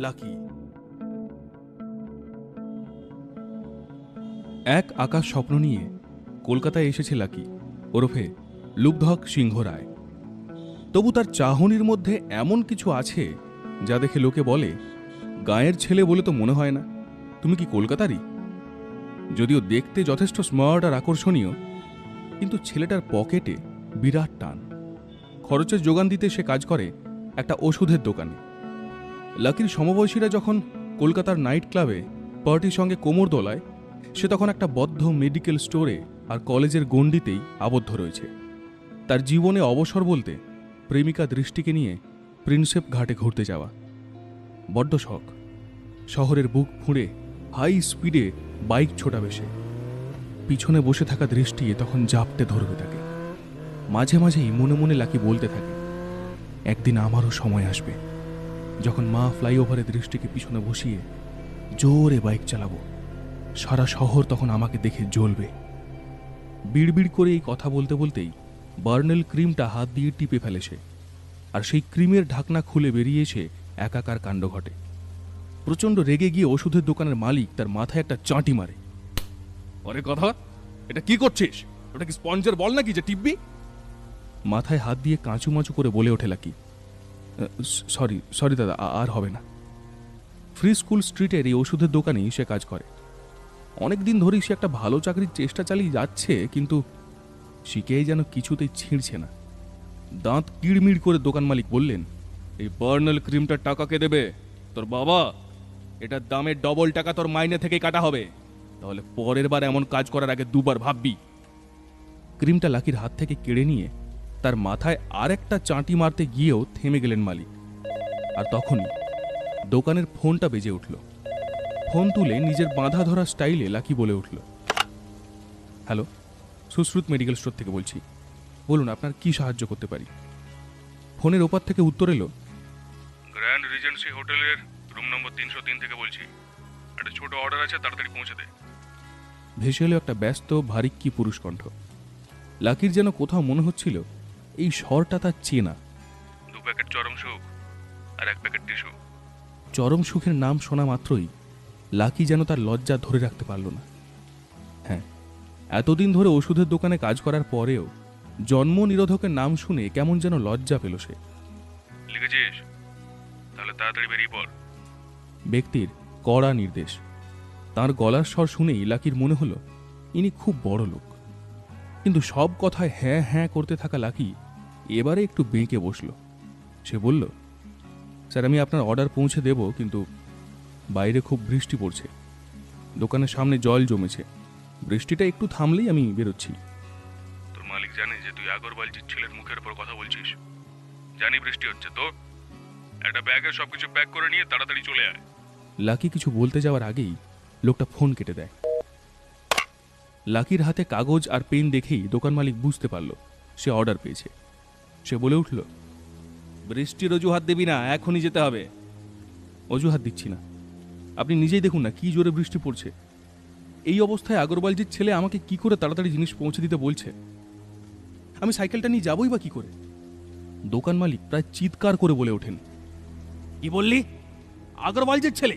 Lucky. এক আকাশ স্বপ্ন নিয়ে কলকাতায় এসেছে লাকি, ওরফে লুব্ধক সিংহ রায়। তবু তার চাহনির মধ্যে এমন কিছু আছে যা দেখে লোকে বলে, গাঁয়ের ছেলে বলে তো মনে হয় না, তুমি কি কলকাতারই? যদিও দেখতে যথেষ্ট স্মার্ট আর আকর্ষণীয়, কিন্তু ছেলেটার পকেটে বিরাট টান। খরচের যোগান দিতে সে কাজ করে একটা ওষুধের দোকানে। লাকির সমবয়সীরা যখন কলকাতার নাইট ক্লাবে পার্টির সঙ্গে কোমর দোলায়, সে তখন একটা বদ্ধ মেডিকেল স্টোরে আর কলেজের গণ্ডিতেই আবদ্ধ রয়েছে। তার জীবনে অবসর বলতে প্রেমিকা দৃষ্টিকে নিয়ে প্রিন্সেপ ঘাটে ঘুরতে যাওয়া। বড্ড শখ। শহরের বুক ফুঁড়ে হাই স্পিডে বাইক ছোটাবে সে। পিছনে বসে থাকা দৃষ্টি তখন জাপটে ধরবে তাকে। মাঝে মাঝেই মনে মনে লাকি বলতে থাকে, একদিন আমারও সময় আসবে যখন মা ফ্লাইওভারে দৃষ্টিকে পিছনে বসিয়ে জোরে বাইক চালাবো, সারা শহর তখন আমাকে দেখে জ্বলবে। বিড়বিড় করে এই কথা বলতে বলতেই বার্নেল ক্রিমটা হাত দিয়ে টিপে ফেলে সে, আর সেই ক্রিমের ঢাকনা খুলে বেরিয়ে এসে একাকার কাণ্ড ঘটে। প্রচণ্ড রেগে গিয়ে ওষুধের দোকানের মালিক তার মাথায় একটা চাঁটি মারে। আরে কথা, এটা কি করছিস? ওটা কি স্পঞ্জের বল নাকি যে টিপবি? মাথায় হাত দিয়ে কাঁচুমাচু করে বলে ওঠে লাকি, সরি সরি দাদা, আর হবে না। ফ্রি স্কুল স্ট্রিটের এই ওষুধের দোকানেই সে কাজ করে। অনেক দিন ধরেই সে একটা ভালো চাকরির চেষ্টা চালিয়ে যাচ্ছে, কিন্তু শিখেই যেন কিছুতেই ছিঁড়ছে না। দাঁত কিড়মিড় করে দোকান মালিক বললেন, এই বার্নাল ক্রিমটার টাকা কে দেবে? তোর বাবা। এটার দামের ডবল টাকা তোর মাইনে থেকেই কাটা হবে, তাহলে পরের বার এমন কাজ করার আগে দুবার ভাববি। ক্রিমটা লাকির হাত থেকে কেড়ে নিয়ে তার মাথায় আর একটা চাঁটি মারতে গিয়েও থেমে গেলেন মালিক। আর তখনই দোকানের ফোনটা বেজে উঠল। ফোন তুলে নিজের বাঁধা ধরা স্টাইলে লাকি বলে উঠল, হ্যালো, সুশ্রুত মেডিকেল স্টোর থেকে বলছি, বলুন আপনার কি সাহায্য করতে পারি। ফোনের ওপার থেকে উত্তর এলো, গ্র্যান্ড রিজেন্সি হোটেলের রুম নম্বর 303 থেকে বলছি। একটা ছোট অর্ডার আছে, তাড়াতাড়ি পৌঁছে দে। ভেসে এলো একটা ব্যস্ত ভারিক্কি পুরুষ কণ্ঠ। লাকির যেন কোথাও মনে হচ্ছিল এই স্বরটা তার চেনা। 2 প্যাকেট চরম সুখ আর 1 প্যাকেট টিস্যু। চরম সুখের নাম শোনা মাত্রই লাকি যেন তার লজ্জা ধরে রাখতে পারল না। হ্যাঁ, এতদিন ধরে ওষুধের দোকানে কাজ করার পরেও জন্ম নিরোধকের নাম শুনে কেমন যেন লজ্জা পেল সে। লিখেছিস? তাহলে তাড়াতাড়ি বেরিয়ে পড়। ব্যক্তির কড়া নির্দেশ। তার গলার স্বর শুনেই লাকির মনে হলো ইনি খুব বড় লোক। কিন্তু সব কথায় হ্যাঁ হ্যাঁ করতে থাকা লাকি এবারে একটু বেঁকে বসল। সে বলল, স্যার আমি আপনার অর্ডার পৌঁছে দেব, কিন্তু বাইরে খুব বৃষ্টি পড়ছে, দোকানের সামনে জল জমেছে, বৃষ্টিটা একটু থামলেই আমি বেরোচ্ছি। তোর মালিক জানে যে তুই আগরওয়ালজির ছেলের মুখের উপর কথা বলছিস? জানি বৃষ্টি হচ্ছে তো। একটা ব্যাগে সবকিছু প্যাক করে নিয়ে তাড়াতাড়ি চলে আয়। লাকি কিছু বলতে যাওয়ার আগেই লোকটা ফোন কেটে দেয়। লাকির হাতে কাগজ আর পেন দেখেই দোকান মালিক বুঝতে পারল সে অর্ডার পেয়েছে। সে বলে উঠল, বৃষ্টির অজুহাত দেবি না, এখনই যেতে হবে। অজুহাত দিচ্ছি না, আপনি নিজেই দেখুন না কি জোরে বৃষ্টি পড়ছে। এই অবস্থায় আগরওয়ালজির ছেলে আমাকে কি করে তাড়াতাড়ি জিনিস পৌঁছে দিতে বলছে? আমি সাইকেলটা নিয়ে যাবই বা কি করে? দোকান মালিক প্রায় চিৎকার করে বলে ওঠেন, কি বললি? আগরওয়ালজির ছেলে?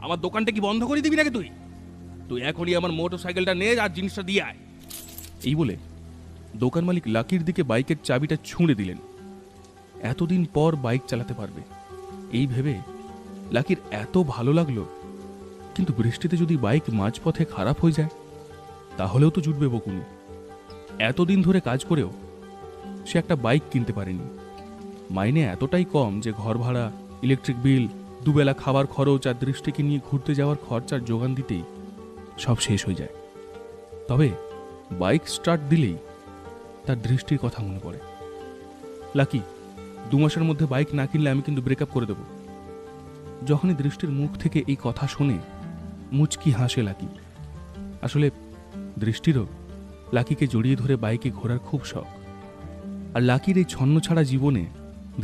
আমার দোকানটা কি বন্ধ করে দিবি নাকি তুই? তুই এখনই আমার মোটর সাইকেলটা নে আর জিনিসটা দিয়ে আয়। এই বলে দোকান মালিক লাকির দিকে বাইকের চাবিটা ছুঁড়ে দিলেন। এতদিন পর বাইক চালাতে পারবে এই ভেবে লাকির এত ভালো লাগলো, কিন্তু বৃষ্টিতে যদি বাইক মাঝপথে খারাপ হয়ে যায় তাহলেও তো জুটবে বকুনি। এতদিন ধরে কাজ করেও সে একটা বাইক কিনতে পারেনি। মাইনে এতটাই কম যে ঘর ভাড়া, ইলেকট্রিক বিল, দুবেলা খাবার খরচ আর দৃষ্টিকে নিয়ে ঘুরতে যাওয়ার খরচার যোগান দিতেই সব শেষ হয়ে যায়। তবে বাইক স্টার্ট দিলেই তার দৃষ্টির কথা মনে পড়ে। লাকি, 2 মাসের মধ্যে বাইক না কিনলে আমি কিন্তু ব্রেকআপ করে দেব। যখনই দৃষ্টির মুখ থেকে এই কথা শুনে মুচকি হাসে লাকি। আসলে দৃষ্টিরও লাকিকে জড়িয়ে ধরে বাইকে ঘোরার খুব শখ। আর লাকির এই ছন্নছাড়া জীবনে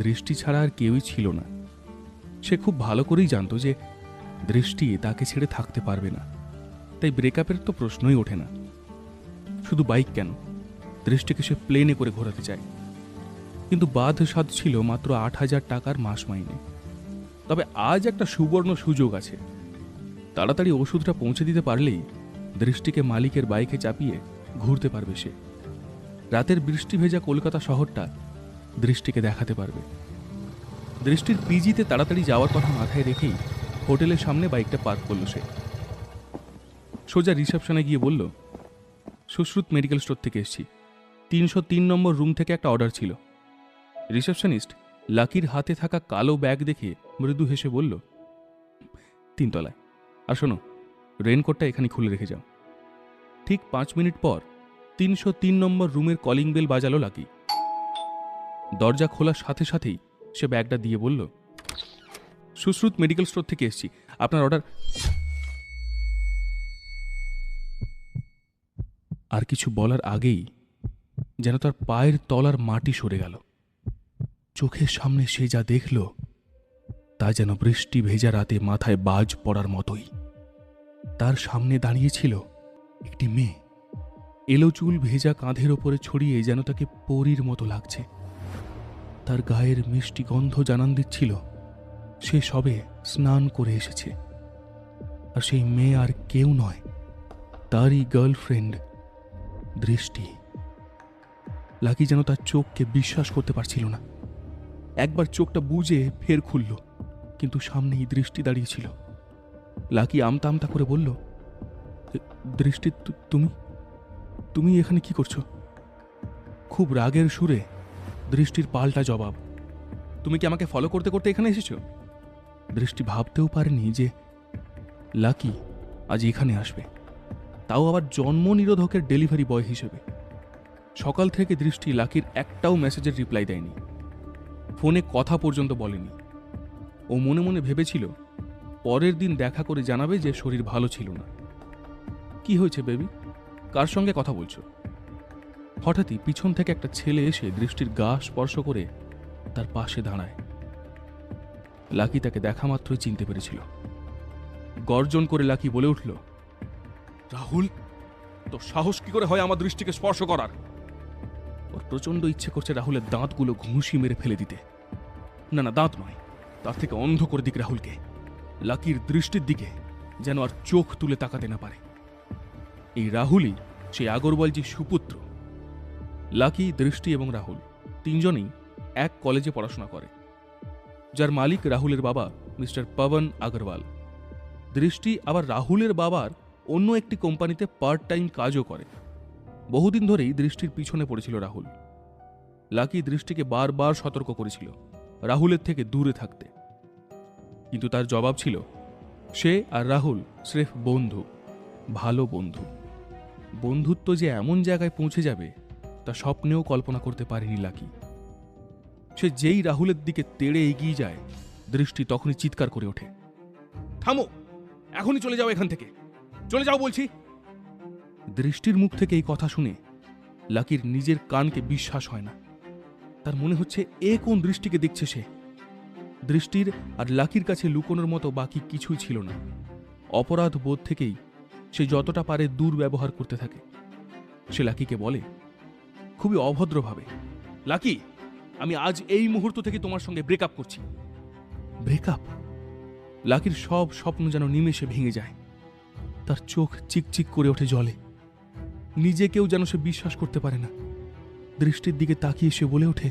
দৃষ্টি ছাড়া আর কেউই ছিল না। সে খুব ভালো করেই জানত যে দৃষ্টি তাকে ছেড়ে থাকতে পারবে না, তাই ব্রেকআপের তো প্রশ্নই ওঠে না। শুধু বাইক কেন, দৃষ্টিকে সে প্লেনে করে ঘোরাতে চায়। কিন্তু বাদ সাধ ছিল মাত্র 8,000 টাকার মাস মাইনে। তবে আজ একটা সুবর্ণ সুযোগ আছে। তাড়াতাড়ি ওষুধটা পৌঁছে দিতে পারলেই দৃষ্টিকে মালিকের বাইকে চাপিয়ে ঘুরতে পারবে সে। রাতের বৃষ্টি ভেজা কলকাতা শহরটা দৃষ্টিকে দেখাতে পারবে। দৃষ্টির পিজিতে তাড়াতাড়ি যাওয়ার কথা মাথায় রেখেই হোটেলের সামনে বাইকটা পার্ক করলো সে। সোজা রিসেপশনে গিয়ে বলল, সুশ্রুত মেডিকেল স্টোর থেকে এসেছি। 303 নম্বর রুম থেকে একটা অর্ডার ছিল। রিসেপশনিস্ট লাকির হাতে থাকা কালো ব্যাগ দেখে মৃদু হেসে বলল, 3 তলায়। আর শোনো, রেনকোটটা এখানে খুলে রেখে যাও। ঠিক 5 মিনিট পর 303 নম্বর রুমের কলিং বেল বাজালো লাকি। দরজা খোলার সাথে সাথেই সে ব্যাগটা দিয়ে বলল, সুশ্রুত মেডিকেল স্টোর থেকে এসেছি, আপনার অর্ডার। আর কিছু বলার আগেই যেন তার পায়ের তলার মাটি সরে গেল। চোখের সামনে সে যা দেখল তা যেন বৃষ্টি ভেজা রাতে মাথায় বাজ পড়ার মতোই। তার সামনে দাঁড়িয়েছিল একটি মেয়ে। এলো চুল ভেজা কাঁধের ওপরে ছড়িয়ে যেন তাকে পরীর মতো লাগছে। তার গায়ের মিষ্টি গন্ধ জানান দিচ্ছিল সে সবে স্নান করে এসেছে। আর সেই মেয়ে আর কেউ নয়, তারই গার্লফ্রেন্ড দৃষ্টি। লাকি যেন তার চোখকে বিশ্বাস করতে পারছিল না। একবার চোখটা বুজে ফের খুলল, কিন্তু সামনেই দৃষ্টি দাঁড়িয়েছিল। লাকি আমতা আমতা করে বলল, দৃষ্টি, তুমি তুমি এখানে কি করছো? খুব রাগের সুরে দৃষ্টির পাল্টা জবাব, তুমি কি আমাকে ফলো করতে করতে এখানে এসেছো? দৃষ্টি ভাবতেও পারেনি যে লাকি আজ এখানে আসবে, তাও আবার জন্ম নিরোধকের ডেলিভারি বয় হিসেবে। সকাল থেকে দৃষ্টি লাকির একটাও মেসেজের রিপ্লাই দেয়নি, ফোনে কথা পর্যন্ত বলেনি। ও মনে মনে ভেবেছিল পরের দিন দেখা করে জানাবে যে শরীর ভালো ছিল না। কি হয়েছে বেবি, কার সঙ্গে কথা বলছো? হঠাৎই পিছন থেকে একটা ছেলে এসে দৃষ্টির গা স্পর্শ করে তার পাশে দাঁড়ায়। লাকি তাকে দেখা মাত্রই চিনতে পেরেছিল। গর্জন করে লাকি বলে উঠল, রাহুল, তোর সাহস কি করে হয় আমার দৃষ্টিকে স্পর্শ করার? ওর প্রচন্ড ইচ্ছে করছে রাহুলের দাঁতগুলো ঘুষি মেরে ফেলে দিতে। না না, দাঁত নয়, তার থেকে অন্ধ করে দিক রাহুলকে। লাকির দৃষ্টির দিকে যেন আর চোখ তুলে তাকাতে না পারে। এই রাহুলই সেই আগরওয়ালজির সুপুত্র। লাকি, দৃষ্টি এবং রাহুল তিনজনেই এক কলেজে পড়াশোনা করে, যার মালিক রাহুলের বাবা মিস্টার পবন আগরওয়াল। দৃষ্টি আবার রাহুলের বাবার অন্য একটি কোম্পানিতে পার্ট টাইম কাজও করে। বহুদিন ধরেই দৃষ্টির পিছনে পড়েছিল রাহুল। লাকি দৃষ্টিকে বারবার সতর্ক করেছিল রাহুলের থেকে দূরে থাকতে, কিন্তু তার জবাব ছিল সে আর রাহুল স্রেফ বন্ধু, ভালো বন্ধু। বন্ধুত্ব যে এমন জায়গায় পৌঁছে যাবে তা স্বপ্নেও কল্পনা করতে পারেনি লাকি। সে যেই রাহুলের দিকে তেড়ে এগিয়ে যায়, দৃষ্টি তখনই চিৎকার করে ওঠে, থামো, এখনই চলে যাও এখান থেকে, চলে যাও বলছি। দৃষ্টির মুখ থেকে এই কথা শুনে লাকির নিজের কানকে বিশ্বাস হয় না। তার মনে হচ্ছে এ কোন দৃষ্টিকে দেখছে সে। দৃষ্টির আর লাকির কাছে লুকোনোর মতো বাকি কিছুই ছিল না। অপরাধ বোধ থেকেই সে যতটা পারে দুর্ব্যবহার করতে থাকে। সে লাকিকে বলে খুবই অভদ্রভাবে, লাকি, আমি আজ এই মুহূর্ত থেকে তোমার সঙ্গে ব্রেকআপ করছি। ব্রেকআপ? লাকির সব স্বপ্ন যেন নিমেষে ভেঙে যায়। তার চোখ চিকচিক করে ওঠে জলে। নিজেকেও যেন সে বিশ্বাস করতে পারে না। দৃষ্টির দিকে তাকিয়ে সে বলে ওঠে,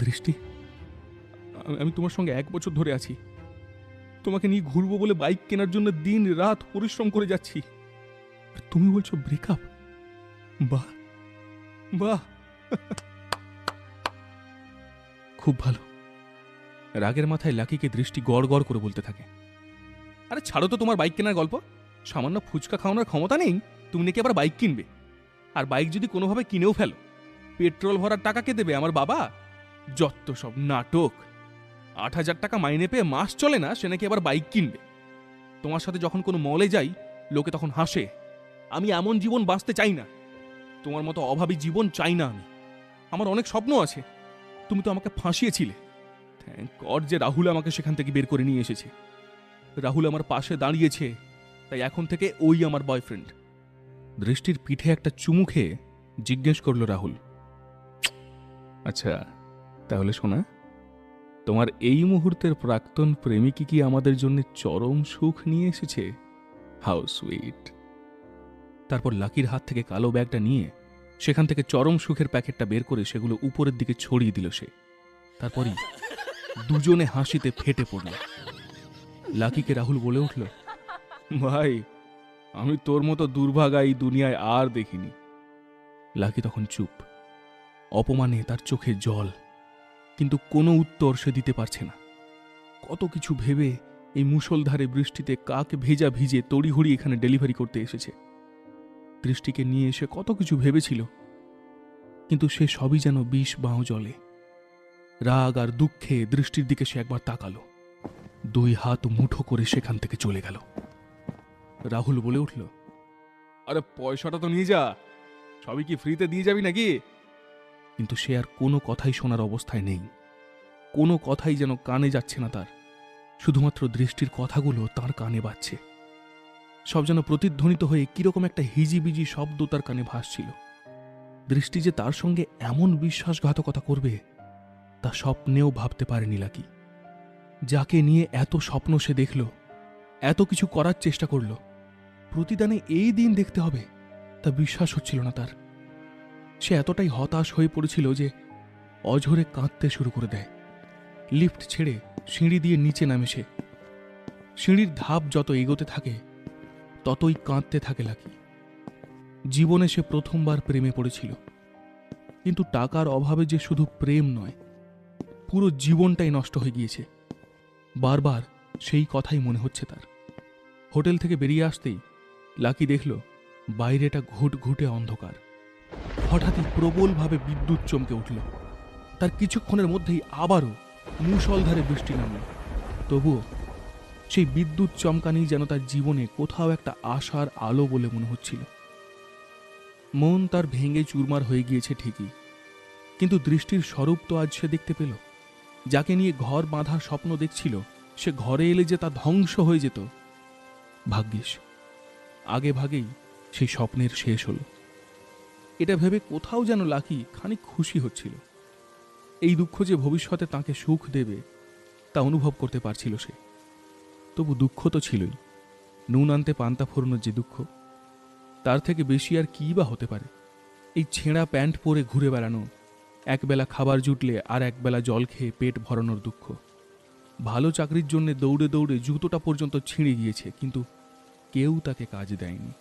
দৃষ্টি, আমি তোমার সঙ্গে 1 বছর ধরে আছি। তোমাকে নিয়ে ঘুরবো বলে বাইক কেনার জন্য দিন রাত পরিশ্রম করে যাচ্ছি, আর তুমি বলছো ব্রেকআপ? বাহ বাহ, খুব ভালো। রাগের মাথায় লাকিকে দৃষ্টি গড় গড় করে বলতে থাকে, আরে ছাড়ো তো তোমার বাইক কেনার গল্প। সামান্য ফুচকা খাওয়ানোর ক্ষমতা নেই, তুমি নাকি আবার বাইক কিনবে। আর বাইক যদি কোনোভাবে কিনেও ফেলো, পেট্রোল ভরার টাকা কে দেবে? আমার বাবা। যত সব নাটক। 8,000 টাকা মাইনে পেয়ে মাস চলে না, সে নাকি আবার বাইক কিনবে। তোমার সাথে যখন কোনো মলে যাই, লোকে তখন হাসে। আমি এমন জীবন বাঁচতে চাই না, তোমার মতো অভাবী জীবন চাই না আমি। আমার অনেক স্বপ্ন আছে, তুমি তো আমাকে ফাঁসিয়েছিলে। থ্যাংক গড যে রাহুল আমাকে সেখান থেকে বের করে নিয়ে এসেছে। রাহুল আমার পাশে দাঁড়িয়েছে, তাই এখন থেকে ওই আমার বয়ফ্রেন্ড। দৃষ্টির পিঠে একটা চুমু খেয়ে জিজ্ঞেস করল রাহুল, আচ্ছা তাহলে শোনা, তোমার এই মুহূর্তের প্রাক্তন প্রেমিকই কি আমাদের জন্য চরম সুখ নিয়ে এসেছে? How sweet. তারপর লাকির হাত থেকে কালো ব্যাগটা নিয়ে সেখান থেকে চরম সুখের প্যাকেটটা বের করে সেগুলো উপরের দিকে ছড়িয়ে দিল সে। তারপরই দুজনে হাসিতে ফেটে পড়ল। লাকিকে রাহুল বলে উঠল, ভাই, আমি তোর মতো দুর্ভাগা এই দুনিয়ায় আর দেখিনি। লাকি তখন চুপ, অপমানে তার চোখে জল, কিন্তু কোনো উত্তর সে দিতে পারছে না। কত কিছু ভেবে এই মুষলধারে বৃষ্টিতে কাক ভেজা ভিজে তড়িঘড়ি এখানে ডেলিভারি করতে এসেছে। দৃষ্টিকে নিয়ে এসে কত কিছু ভেবেছিল, কিন্তু সে সবই যেন বিষ বাঁ জলে। রাগ আর দুঃখে দৃষ্টির দিকে সে একবার তাকালো, দুই হাত মুঠো করে সেখান থেকে চলে গেল। রাহুল বলে উঠল, আরে পয়সাটা তো নিয়ে যা, সবই কি ফ্রিতে দিয়ে যাবি নাকি? কিন্তু সে আর কোনো কথাই শোনার অবস্থায় নেই। কোনো কথাই যেন কানে যাচ্ছে না তার, শুধুমাত্র দৃষ্টির কথাগুলো তার কানে বাজছে। সব যেন প্রতিধ্বনিত হয়ে কিরকম একটা হিজিবিজি শব্দ তার কানে ভাসছিল। দৃষ্টি যে তার সঙ্গে এমন বিশ্বাসঘাতকতা করবে তা স্বপ্নেও ভাবতে পারেনি লাকি। যাকে নিয়ে এত স্বপ্ন সে দেখল, এত কিছু করার চেষ্টা করল, প্রতিদানে এই দিন দেখতে হবে তা বিশ্বাস হচ্ছিল না তার। সে এতটাই হতাশ হয়ে পড়েছিল যে অঝরে কাঁদতে শুরু করে দেয়। লিফট ছেড়ে সিঁড়ি দিয়ে নিচে নামে সে। সিঁড়ির ধাপ যত এগোতে থাকে ততই কাঁদতে থাকে লাকি। জীবনে সে প্রথমবার প্রেমে পড়েছিল, কিন্তু টাকার অভাবে যে শুধু প্রেম নয়, পুরো জীবনটাই নষ্ট হয়ে গিয়েছে। বারবার সেই কথাই মনে হচ্ছে তার। হোটেল থেকে বেরিয়ে আসতেই লাকি দেখল বাইরেটা ঘুটঘুটে অন্ধকার। হঠাৎই প্রবলভাবে বিদ্যুৎ চমকে উঠল। তার কিছুক্ষণের মধ্যেই আবারও মুষলধারে বৃষ্টি নামল। তবুও সেই বিদ্যুৎ চমকানি যেন তার জীবনে কোথাও একটা আশার আলো বলে মনে হচ্ছিল। মন তার ভেঙে চুরমার হয়ে গিয়েছে ঠিকই, কিন্তু দৃষ্টির স্বরূপ তো আজ সে দেখতে পেল। যাকে নিয়ে ঘর বাঁধার স্বপ্ন দেখছিল, সে ঘরে এলে যে তা ধ্বংস হয়ে যেত। ভাগ্যিস আগে ভাগেই সেই স্বপ্নের শেষ হল। এটা ভেবে কোথাও যেন লাকি খানিক খুশি হচ্ছিল। এই দুঃখ যে ভবিষ্যতে তাকে সুখ দেবে তা অনুভব করতে পারছিল সে। তবু দুঃখ তো ছিলই, নুন আনতে পান্তা ফোরানোর যে দুঃখ, তার থেকে বেশি আর কী বা হতে পারে। এই ছেঁড়া প্যান্ট পরে ঘুরে বেড়ানো, একবেলা খাবার জুটলে আর একবেলা জল খেয়ে পেট ভরানোর দুঃখ। ভালো চাকরির জন্য দৌড়ে দৌড়ে জুতোটা পর্যন্ত ছিঁড়ে গিয়েছে, কিন্তু কেউ তাকে কাজ দেয়নি।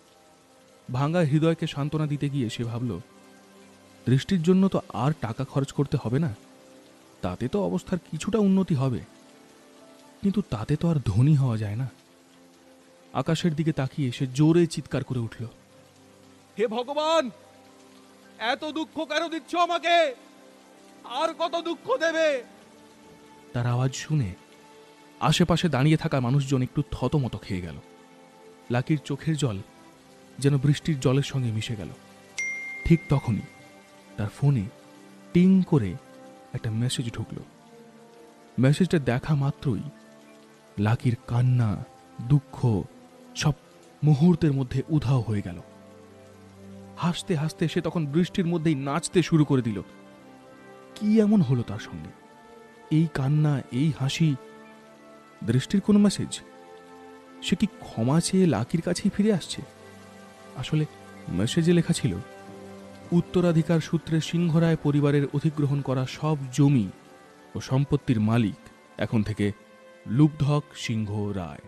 ভাঙা হৃদয়কে সান্ত্বনা দিতে গিয়ে সে ভাবল, দৃষ্টির জন্য তো আর টাকা খরচ করতে হবে না, তাতে তো অবস্থার কিছুটা উন্নতি হবে, কিন্তু তাতে তো আর ধনী হওয়া যায় না। আকাশের দিকে তাকিয়ে সে জোরে চিৎকার করে উঠল, হে ভগবান, এত দুঃখ কেন দিচ্ছ আমাকে? আর কত দুঃখ দেবে? তার আওয়াজ শুনে আশেপাশে দাঁড়িয়ে থাকা মানুষজন একটু থতমত খেয়ে গেল। লাকির চোখের জল যেন বৃষ্টির জলের সঙ্গে মিশে গেল। ঠিক তখনই তার ফোনে টিং করে একটা মেসেজ ঢুকল। মেসেজটা দেখা মাত্রই লাকির কান্না, দুঃখ সব মুহূর্তের মধ্যে উধাও হয়ে গেল। হাসতে হাসতে সে তখন বৃষ্টির মধ্যেই নাচতে শুরু করে দিল। কি এমন হলো তার সঙ্গে? এই কান্না, এই হাসি, দৃষ্টির কোনো মেসেজ? সে কি ক্ষমা চেয়ে লাকির কাছেই ফিরে আসছে? আসলে মেসেজে লেখা ছিল, উত্তরাধিকার সূত্রে সিংহরায় পরিবারের অধিগ্রহণ করা সব জমি ও সম্পত্তির মালিক এখন থেকে লুব্ধক সিংহ রায়।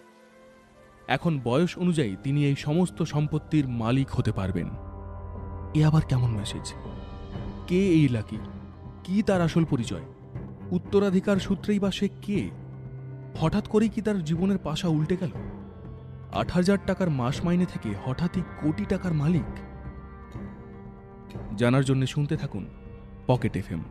এখন বয়স অনুযায়ী তিনি এই সমস্ত সম্পত্তির মালিক হতে পারবেন। এ আবার কেমন মেসেজ? কে এই লাকি? কি তার আসল পরিচয়? উত্তরাধিকার সূত্রেই বা সে কে? হঠাৎ করেই কি তার জীবনের পাশা উল্টে গেল? ৮,০০০ টাকার মাস মাইনে থেকে হঠাৎই কোটি টাকার মালিক। জানার জন্য শুনতে থাকুন পকেট এফএম।